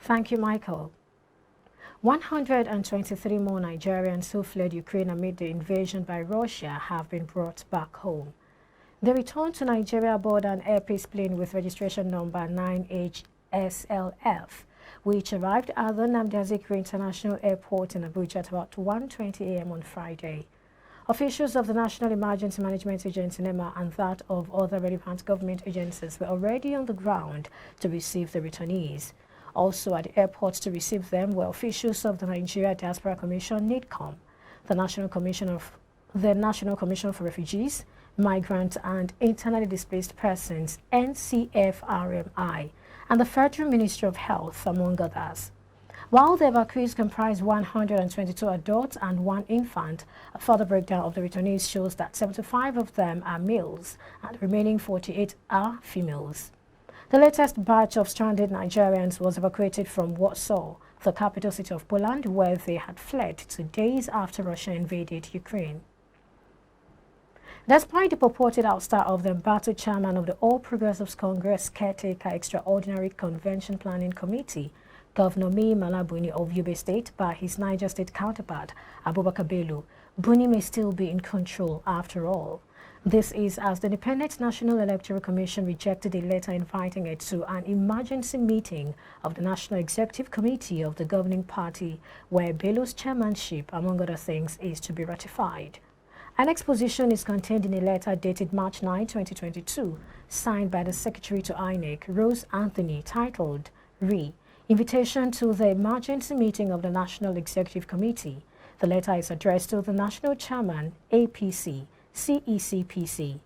Thank you, Michael. 123 more Nigerians who fled Ukraine amid the invasion by Russia have been brought back home. They returned to Nigeria aboard an Air Peace plane with registration number 9HSLF, which arrived at the Nnamdi Azikiwe International Airport in Abuja at about 1:20 a.m. on Friday. Officials of the National Emergency Management Agency (NEMA) and that of other relevant government agencies were already on the ground to receive the returnees. Also at the airport to receive them were officials of the Nigeria Diaspora Commission (NIDCOM), the National Commission for Refugees, Migrants and Internally Displaced Persons (NCFRMI), and the Federal Ministry of Health, among others. While the evacuees comprise 122 adults and 1 infant, a further breakdown of the returnees shows that 75 of them are males and the remaining 48 are females. The latest batch of stranded Nigerians was evacuated from Warsaw, the capital city of Poland, where they had fled 2 days after Russia invaded Ukraine. Despite the purported ouster of the embattled chairman of the All Progressives Congress Caretaker Extraordinary Convention Planning Committee, Governor Mai Mala Buni of Yobe State, by his Niger State counterpart, Abubakar Bello, Buni may still be in control after all. This is as the Independent National Electoral Commission rejected a letter inviting it to an emergency meeting of the National Executive Committee of the governing party, where Bello's chairmanship, among other things, is to be ratified. An exposition is contained in a letter dated March 9, 2022, signed by the Secretary to INEC, Rose Anthony, titled Invitation to the Emergency Meeting of the National Executive Committee. The letter is addressed to the National Chairman, APC, CECPC.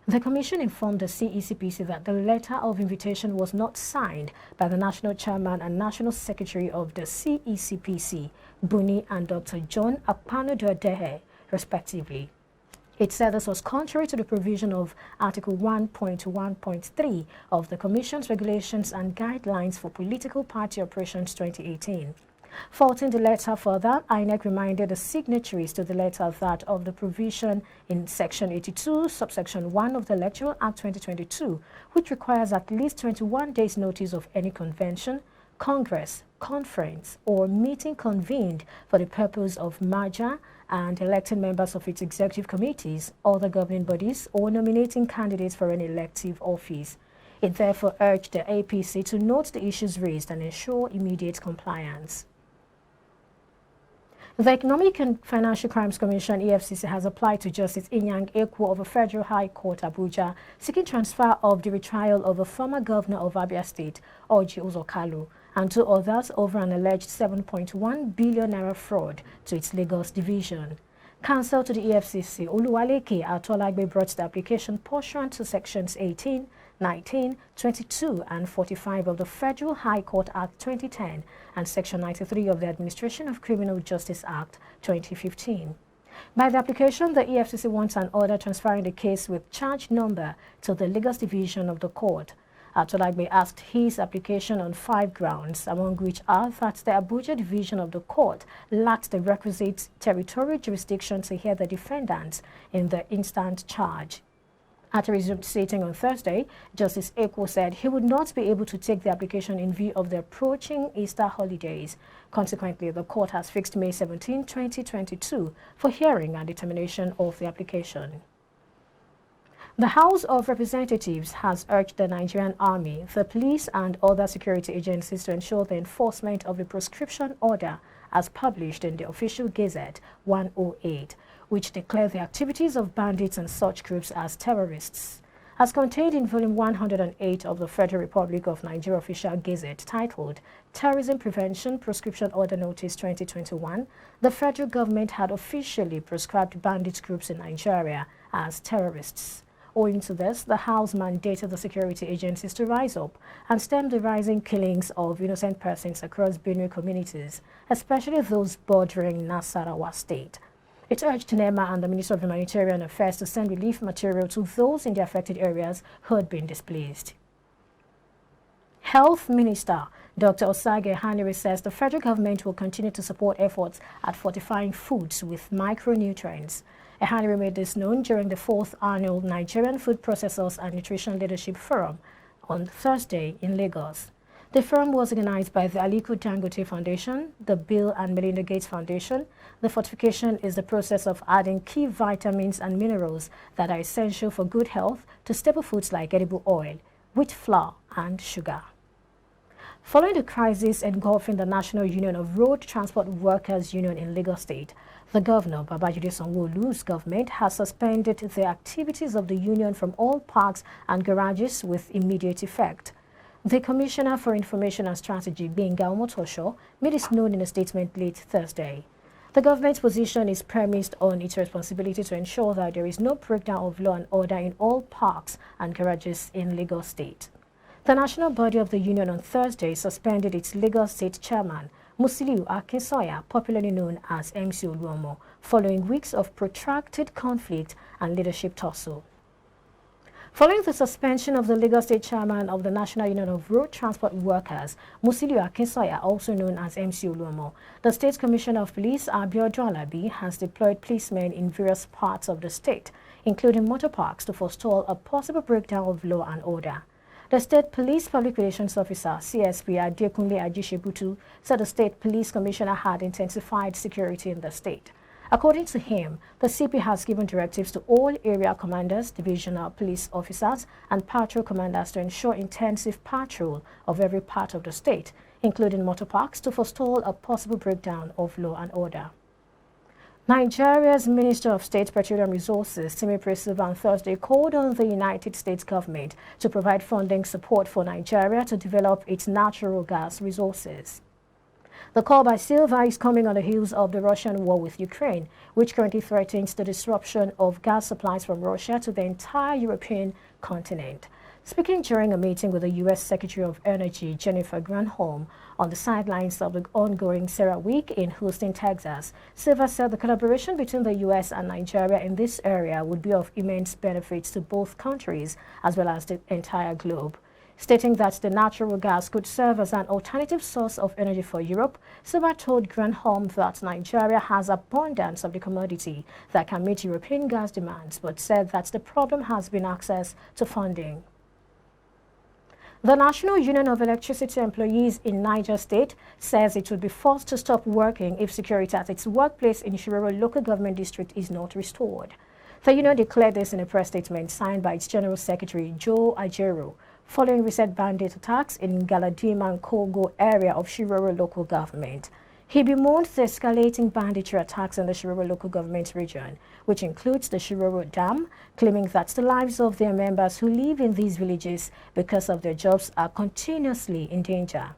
The Commission informed the CECPC that the letter of invitation was not signed by the National Chairman and National Secretary of the CECPC, Buni and Dr. John Akpano-Duadehe, respectively. It said this was contrary to the provision of Article 1.1.3 of the Commission's Regulations and Guidelines for Political Party Operations 2018. Faulting the letter further, INEC reminded the signatories to the letter that of the provision in Section 82, subsection 1 of the Electoral Act 2022, which requires at least 21 days notice of any convention, congress, conference, or meeting convened for the purpose of merger and electing members of its executive committees, other governing bodies, or nominating candidates for an elective office. It therefore urged the APC to note the issues raised and ensure immediate compliance. The Economic and Financial Crimes Commission, EFCC, has applied to Justice Inyang Ekwo of the Federal High Court, Abuja, seeking transfer of the retrial of a former governor of Abia State, Orji Uzokalu, and 2 others over an alleged 7.1 billion naira fraud to its Lagos division. Counsel to the EFCC, Oluwaleke Atolagbe, brought the application pursuant to Sections 18, 19, 22, and 45 of the Federal High Court Act 2010 and Section 93 of the Administration of Criminal Justice Act 2015. By the application, the EFCC wants an order transferring the case with charge number to the Lagos division of the court. Atolagbe asked his application on 5 grounds, among which are that the Abuja division of the court lacked the requisite territorial jurisdiction to hear the defendants in the instant charge. At a resumed sitting on Thursday, Justice Ekwo said he would not be able to take the application in view of the approaching Easter holidays. Consequently, the court has fixed May 17, 2022 for hearing and determination of the application. The House of Representatives has urged the Nigerian Army, the police and other security agencies to ensure the enforcement of the proscription order as published in the official Gazette 108, which declared the activities of bandits and such groups as terrorists. As contained in Volume 108 of the Federal Republic of Nigeria Official Gazette titled Terrorism Prevention Proscription Order Notice 2021, the federal government had officially proscribed bandit groups in Nigeria as terrorists. Owing to this, the House mandated the security agencies to rise up and stem the rising killings of innocent persons across Benue communities, especially those bordering Nasarawa State. It urged NEMA and the Minister of Humanitarian Affairs to send relief material to those in the affected areas who had been displaced. Health Minister Dr. Osage Hanire says the federal government will continue to support efforts at fortifying foods with micronutrients. Hanire made this known during the 4th annual Nigerian Food Processors and Nutrition Leadership Forum on Thursday in Lagos. The forum was organized by the Aliko Dangote Foundation, the Bill and Melinda Gates Foundation. The fortification is the process of adding key vitamins and minerals that are essential for good health to staple foods like edible oil, wheat flour, and sugar. Following the crisis engulfing the National Union of Road Transport Workers Union in Lagos State, the governor, Babajide Sanwo-Olu's government, has suspended the activities of the union from all parks and garages with immediate effect. The Commissioner for Information and Strategy, Gbenga Omotosho, made this known in a statement late Thursday. The government's position is premised on its responsibility to ensure that there is no breakdown of law and order in all parks and garages in Lagos State. The national body of the union on Thursday suspended its Lagos State chairman, Musiliu Akinsoya, popularly known as MC Oluomo, following weeks of protracted conflict and leadership tussle. Following the suspension of the Lagos State chairman of the National Union of Road Transport Workers, Musiliu Akinsoya, also known as MC Oluomo, the State Commissioner of Police, Abiodun Alabi, has deployed policemen in various parts of the state, including motor parks, to forestall a possible breakdown of law and order. The State Police Public Relations Officer, CSP Adekunle Ajishebutu, said the State Police Commissioner had intensified security in the state. According to him, the CP has given directives to all area commanders, divisional police officers, and patrol commanders to ensure intensive patrol of every part of the state, including motor parks, to forestall a possible breakdown of law and order. Nigeria's Minister of State Petroleum Resources, Timi Presiba, on Thursday called on the United States government to provide funding support for Nigeria to develop its natural gas resources. The call by Silva is coming on the heels of the Russian war with Ukraine, which currently threatens the disruption of gas supplies from Russia to the entire European continent. Speaking during a meeting with the U.S. Secretary of Energy, Jennifer Granholm, on the sidelines of the ongoing CERAWeek in Houston, Texas, Silva said the collaboration between the U.S. and Nigeria in this area would be of immense benefits to both countries as well as the entire globe. Stating that the natural gas could serve as an alternative source of energy for Europe, Silva told Granholm that Nigeria has abundance of the commodity that can meet European gas demands, but said that the problem has been access to funding. The National Union of Electricity Employees in Niger State says it would be forced to stop working if security at its workplace in Shiroro local government district is not restored. The union declared this in a press statement signed by its General Secretary, Joe Ajero, following recent bandit attacks in Galadima and Kogo area of Shiroro local government. He bemoaned the escalating banditry attacks in the Shiroro local government region, which includes the Shiroro Dam, claiming that the lives of their members who live in these villages because of their jobs are continuously in danger.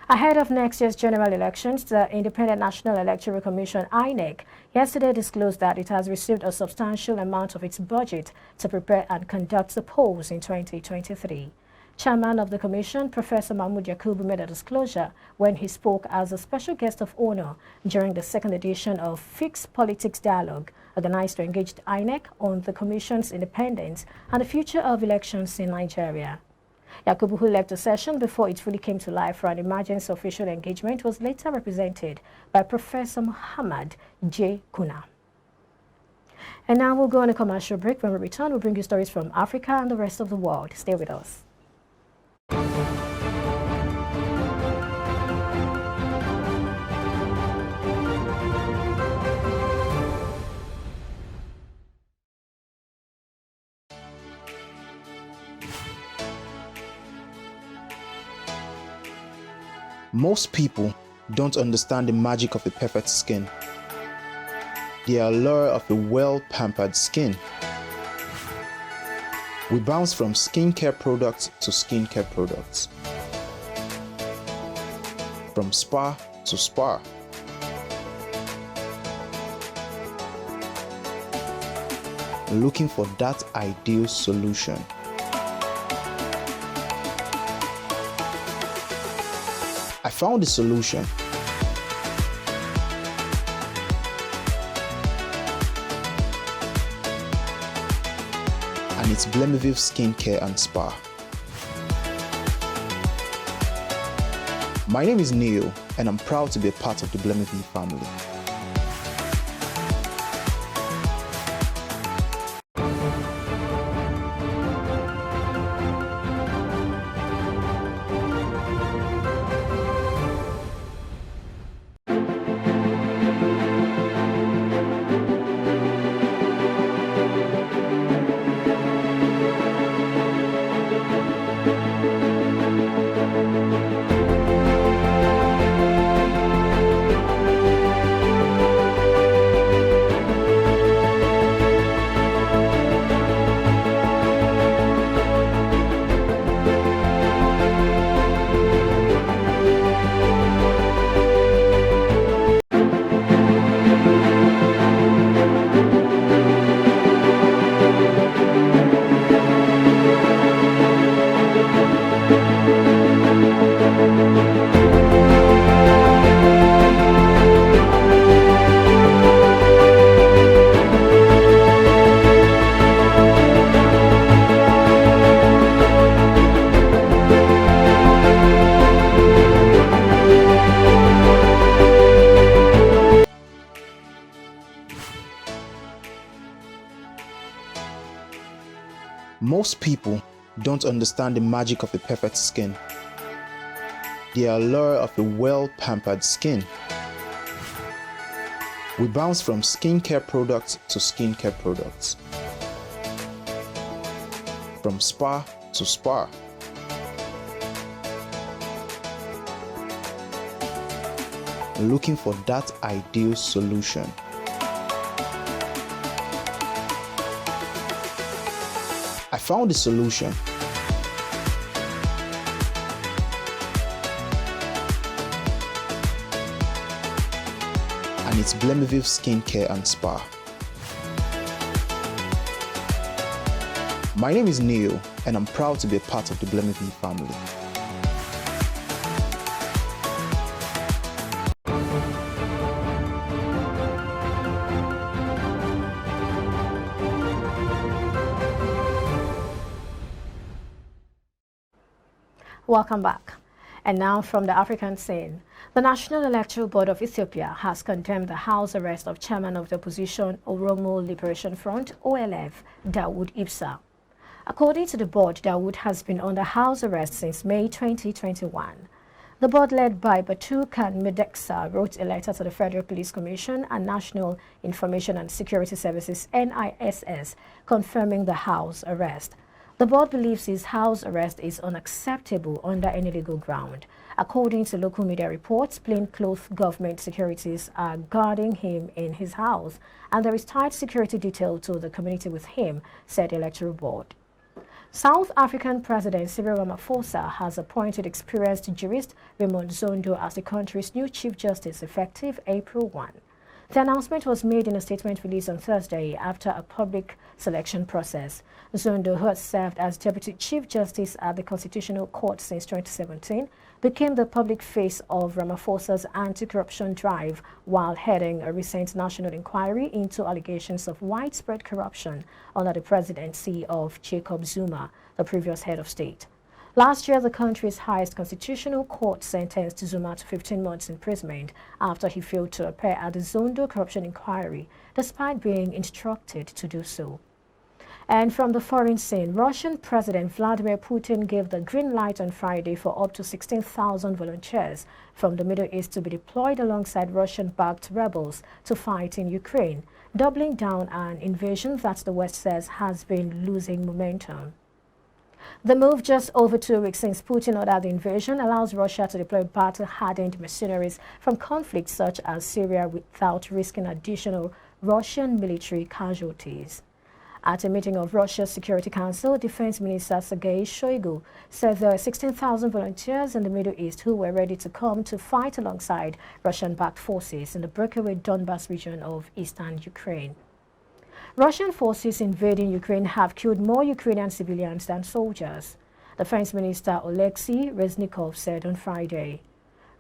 Ahead of next year's general elections, the Independent National Electoral Commission, INEC, yesterday disclosed that it has received a substantial amount of its budget to prepare and conduct the polls in 2023. Chairman of the Commission, Professor Mahmoud Yakubu, made a disclosure when he spoke as a special guest of honor during the second edition of Fixed Politics Dialogue, organized to engage the INEC on the Commission's independence and the future of elections in Nigeria. Yakubu, who left the session before it fully came to life for an emergency official engagement, was later represented by Professor Muhammad J. Kuna. And now we'll go on a commercial break. When we return, we'll bring you stories from Africa and the rest of the world. Stay with us. Most people don't understand the magic of a perfect skin, the allure of a well-pampered skin. We bounce from skincare products to skincare products, from spa to spa. Looking for that ideal solution. I found the solution. And it's Blemiville Skincare and Spa. My name is Neil, and I'm proud to be a part of the Blemiville family. Most people don't understand the magic of the perfect skin, the allure of a well-pampered skin. We bounce from skincare products to skincare products, from spa to spa. Looking for that ideal solution. I found the solution. And it's Blemeviv Skincare and Spa. My name is Neil, and I'm proud to be a part of the Blemeviv family. Welcome back. And now from the African scene, the National Electoral Board of Ethiopia has condemned the house arrest of chairman of the opposition Oromo Liberation Front, OLF, Dawood Ibsa. According to the board, Dawood has been under house arrest since May 2021. The board, led by Batukan Medeksa, wrote a letter to the Federal Police Commission and National Information and Security Services, NISS, confirming the house arrest. The board believes his house arrest is unacceptable under any legal ground. According to local media reports, plainclothes government securities are guarding him in his house, and there is tight security detail to the community with him, said the electoral board. South African President Cyril Ramaphosa has appointed experienced jurist Raymond Zondo as the country's new Chief Justice effective April 1. The announcement was made in a statement released on Thursday after a public selection process. Zondo, who has served as Deputy Chief Justice at the Constitutional Court since 2017, became the public face of Ramaphosa's anti-corruption drive while heading a recent national inquiry into allegations of widespread corruption under the presidency of Jacob Zuma, the previous head of state. Last year, the country's highest constitutional court sentenced Zuma to 15 months imprisonment after he failed to appear at the Zondo corruption inquiry, despite being instructed to do so. And from the foreign scene, Russian President Vladimir Putin gave the green light on Friday for up to 16,000 volunteers from the Middle East to be deployed alongside Russian-backed rebels to fight in Ukraine, doubling down an invasion that the West says has been losing momentum. The move, just over 2 weeks since Putin ordered the invasion, allows Russia to deploy battle-hardened mercenaries from conflicts such as Syria without risking additional Russian military casualties. At a meeting of Russia's Security Council, Defense Minister Sergei Shoigu said there were 16,000 volunteers in the Middle East who were ready to come to fight alongside Russian-backed forces in the breakaway Donbas region of eastern Ukraine. Russian forces invading Ukraine have killed more Ukrainian civilians than soldiers, Defense Minister Oleksiy Reznikov said on Friday.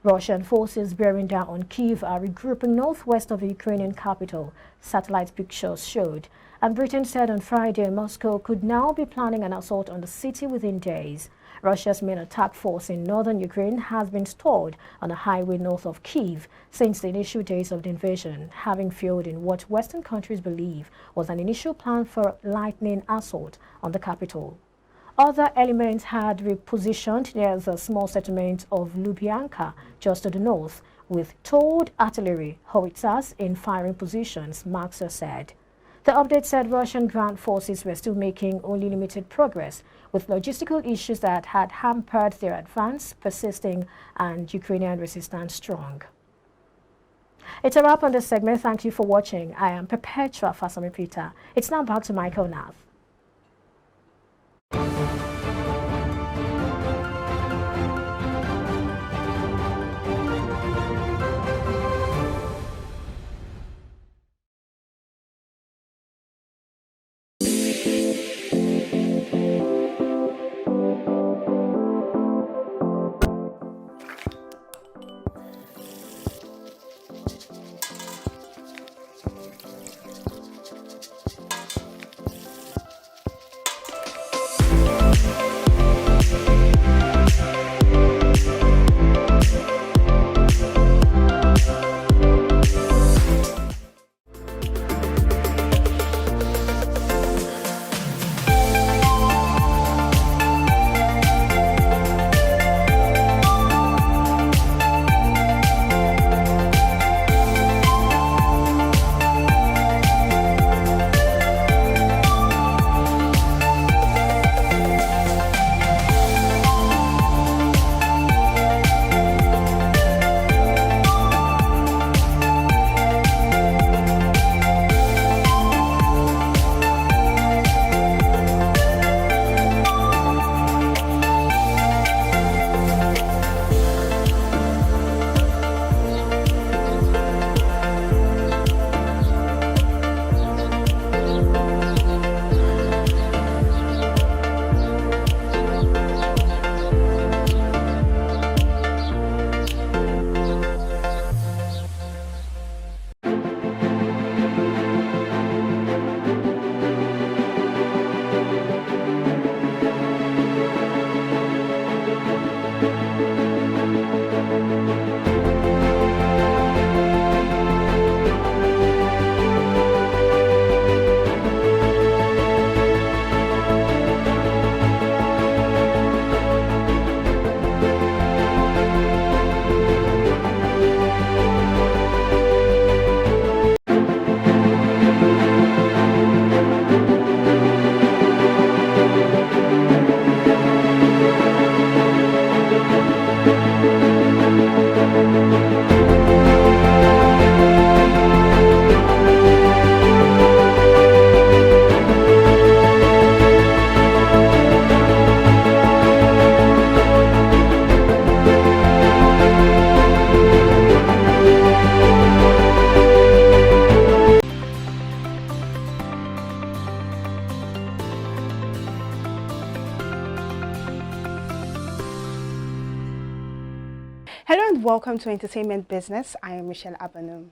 Russian forces bearing down on Kyiv are regrouping northwest of the Ukrainian capital, satellite pictures showed, and Britain said on Friday Moscow could now be planning an assault on the city within days. Russia's main attack force in northern Ukraine has been stored on a highway north of Kyiv since the initial days of the invasion, having failed in what Western countries believe was an initial plan for lightning assault on the capital. Other elements had repositioned near the small settlement of Lubyanka, just to the north, with towed artillery howitzers in firing positions, Maxer said. The update said Russian ground forces were still making only limited progress, with logistical issues that had hampered their advance persisting and Ukrainian resistance strong. It's a wrap on this segment. Thank you for watching. I am Perpetua Fasami Peter. It's now back to Michael Nath. Welcome to Entertainment Business. I am Michelle Abanum.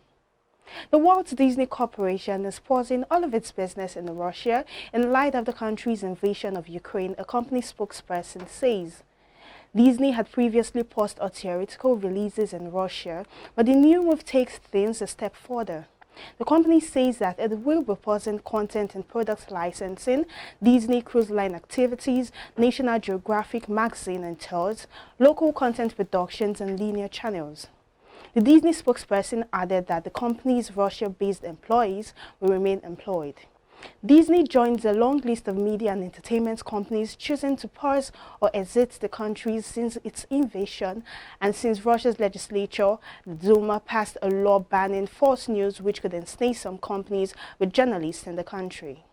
The Walt Disney Corporation is pausing all of its business in Russia in light of the country's invasion of Ukraine, a company spokesperson says. Disney had previously paused all theatrical releases in Russia, but the new move takes things a step further. The company says that it will be pausing content and product licensing, Disney Cruise Line activities, National Geographic magazine and tours, local content productions and linear channels. The Disney spokesperson added that the company's Russia-based employees will remain employed. Disney joins a long list of media and entertainment companies choosing to pause or exit the country since its invasion and since Russia's legislature, the Duma, passed a law banning false news which could ensnare some companies with journalists in the country.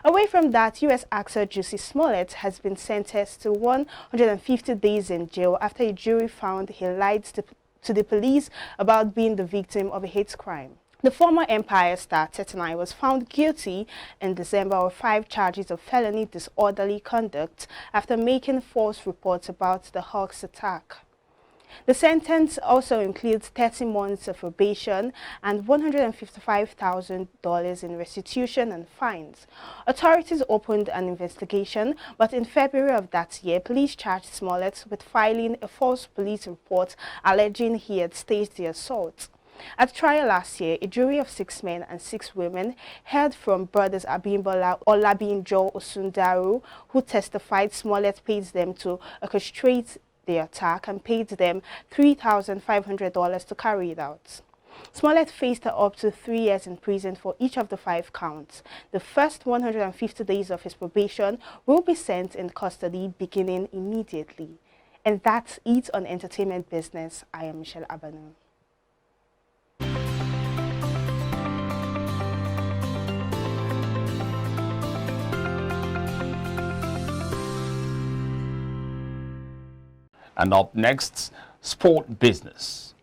Away from that, U.S. actor Jussie Smollett has been sentenced to 150 days in jail after a jury found he lied to the police about being the victim of a hate crime. The former Empire star 39 was found guilty in December of 5 charges of felony disorderly conduct after making false reports about the Hawks attack. The sentence also includes 30 months of probation and $155,000 in restitution and fines. Authorities opened an investigation, but in February of that year, police charged Smollett with filing a false police report alleging he had staged the assault. At trial last year, a jury of 6 men and 6 women heard from brothers Abimbola Olabinjo Osundaru, who testified Smollett paid them to orchestrate the attack and paid them $3,500 to carry it out. Smollett faced up to 3 years in prison for each of the 5 counts. The first 150 days of his probation will be sent in custody beginning immediately. And that's it on Entertainment Business. I am Michelle Abanu. And up next, sport business.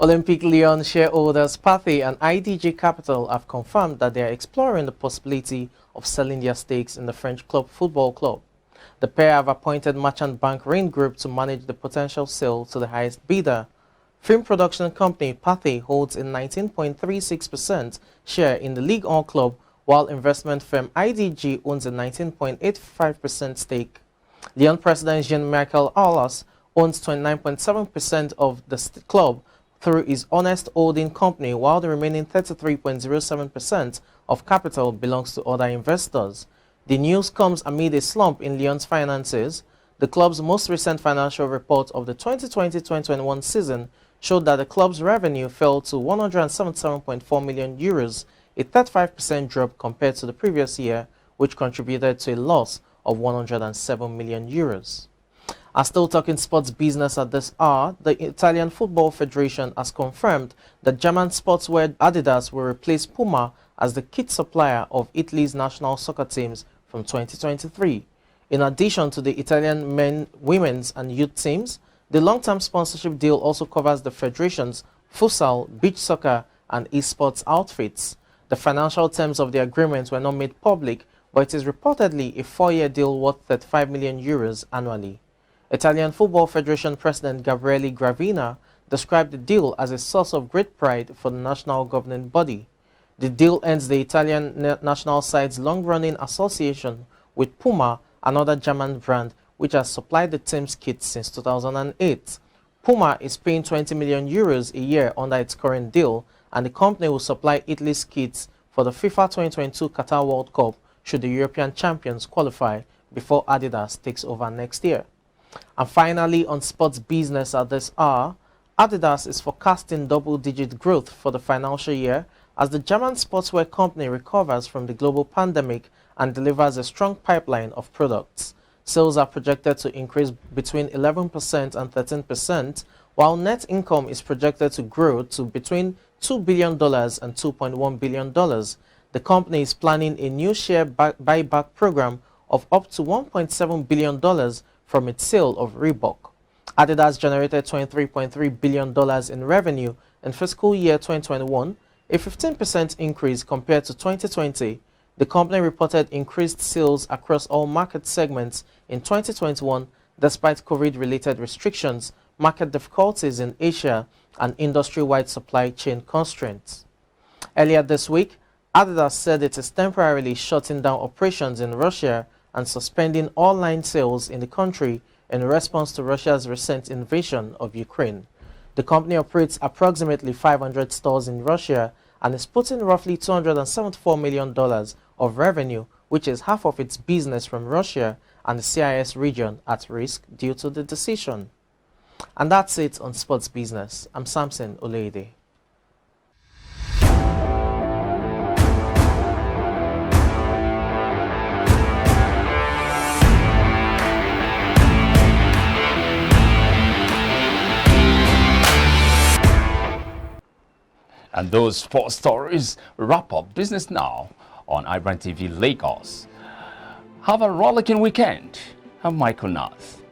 Olympic Lyon shareholders Pathé and IDG Capital have confirmed that they are exploring the possibility of selling their stakes in the French club Football Club. The pair have appointed merchant bank Rain Group to manage the potential sale to the highest bidder. Film production company Pathé holds a 19.36% share in the Ligue 1 club, while investment firm IDG owns a 19.85% stake. Lyon president Jean-Michel Aulas owns 29.7% of the club through his Honest Holding Company, while the remaining 33.07% of capital belongs to other investors. The news comes amid a slump in Lyon's finances. The club's most recent financial report of the 2020-2021 season showed that the club's revenue fell to €177.4 million, a 35% drop compared to the previous year, which contributed to a loss of €107 million. As still talking sports business at this hour, the Italian Football Federation has confirmed that German sportswear Adidas will replace Puma as the kit supplier of Italy's national soccer teams from 2023. In addition to the Italian men, women's and youth teams, the long-term sponsorship deal also covers the federation's futsal, beach soccer and esports outfits. The financial terms of the agreement were not made public, but it is reportedly a 4-year deal worth €35 million annually. Italian Football Federation President Gabriele Gravina described the deal as a source of great pride for the national governing body. The deal ends the Italian national side's long-running association with Puma, another German brand which has supplied the team's kits since 2008. Puma is paying €20 million a year under its current deal, and the company will supply Italy's kits for the FIFA 2022 Qatar World Cup should the European champions qualify before Adidas takes over next year. And finally, on sports business at this hour, Adidas is forecasting double-digit growth for the financial year as the German sportswear company recovers from the global pandemic and delivers a strong pipeline of products. Sales are projected to increase between 11% and 13%, while net income is projected to grow to between $2 billion and $2.1 billion. The company is planning a new share buyback program of up to $1.7 billion from its sale of Reebok. Adidas generated $23.3 billion in revenue in fiscal year 2021, a 15% increase compared to 2020. The company reported increased sales across all market segments in 2021 despite COVID-related restrictions, market difficulties in Asia, and industry-wide supply chain constraints. Earlier this week, Adidas said it is temporarily shutting down operations in Russia and suspending all line sales in the country in response to Russia's recent invasion of Ukraine. The company operates approximately 500 stores in Russia and is putting roughly $274 million of revenue, which is half of its business from Russia and the CIS region, at risk due to the decision. And that's it on Sports Business. I'm Samson Oleide. And those sports stories wrap up Business Now on iBrandTV Lagos. Have a rollicking weekend. I'm Michael Nath.